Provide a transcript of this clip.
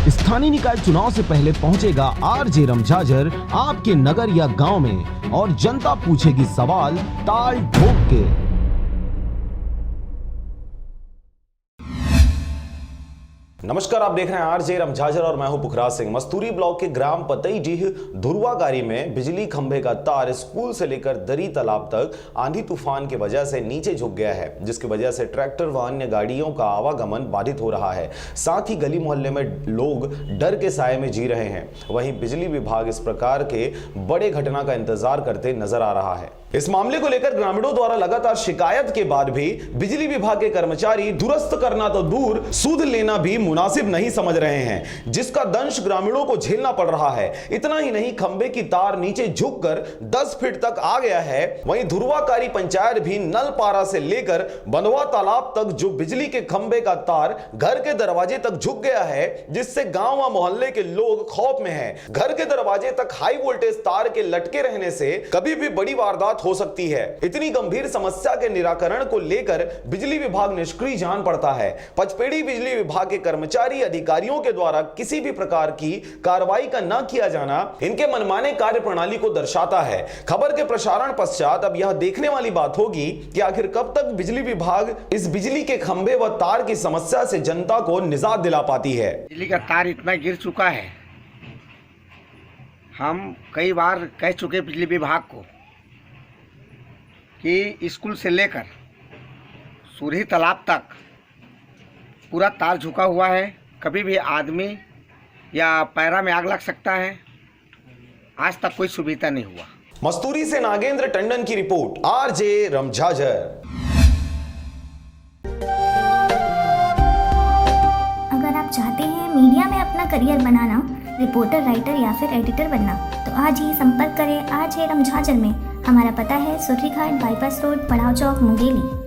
स्थानीय निकाय चुनाव से पहले पहुंचेगा आरजे रमझाझर आपके नगर या गांव में और जनता पूछेगी सवाल ताल ठोक के। नमस्कार, आप देख रहे हैं आरजे रमझाझर और मैं हूं पुखराज सिंह। मस्तूरी ब्लॉक के ग्राम पतईडीह धुरवागारी में बिजली खंभे का तार स्कूल से लेकर दरी तालाब तक आंधी तूफान की वजह से नीचे झुक गया है, जिसकी वजह से ट्रैक्टर व अन्य गाड़ियों का आवागमन बाधित हो रहा है। साथ ही गली मोहल्ले में लोग डर के साए में जी रहे हैं। वहीं बिजली विभाग इस प्रकार के बड़े घटना का इंतजार करते नजर आ रहा है। इस मामले को लेकर ग्रामीणों द्वारा लगातार शिकायत के बाद भी बिजली विभाग के कर्मचारी दुरुस्त करना तो दूर सूद लेना भी मुनासिब नहीं समझ रहे हैं, जिसका दंश ग्रामीणों को झेलना पड़ रहा है। इतना ही नहीं, खंबे की तार नीचे झुककर 10 फीट तक आ गया है। वहीं धुरवाकारी पंचायत भी नलपारा से लेकर बंधवा तालाब तक जो बिजली के खंबे का तार घर के दरवाजे तक झुक गया है, जिससे गांव व मोहल्ले के लोग खौफ में हैं। घर के दरवाजे तक हाई वोल्टेज तार के लटके रहने से कभी भी बड़ी वारदात हो सकती है। इतनी गंभीर समस्या के निराकरण को लेकर बिजली विभाग निष्क्रिय जान पड़ता है। पचपेड़ी बिजली विभाग के कर्मचारी अधिकारियों के द्वारा किसी भी प्रकार की कार्रवाई का न किया जाना इनके मनमाने कार्य प्रणाली को दर्शाता है। खबर के प्रसारण पश्चात अब यह देखने वाली बात होगी कि आखिर कब तक बिजली विभाग इस बिजली के खंभे व तार की समस्या से जनता को निजात दिला पाती है। बिजली का तार इतना गिर चुका है, हम कई बार कह चुके बिजली विभाग को कि स्कूल से लेकर सूरही तालाब तक पूरा तार झुका हुआ है, कभी भी आदमी या पैरा में आग लग सकता है। आज तक कोई सुविधा नहीं हुआ। मस्तूरी से नागेंद्र टंडन की रिपोर्ट, आरजे रमझाझर। अगर आप चाहते हैं मीडिया में अपना करियर बनाना, रिपोर्टर, राइटर या फिर एडिटर बनना, तो आज ही संपर्क करें आरजे रमझाझर में। हमारा पता है सुर्री घाट बाईपास रोड, पड़ाव चौक, मुंगेली।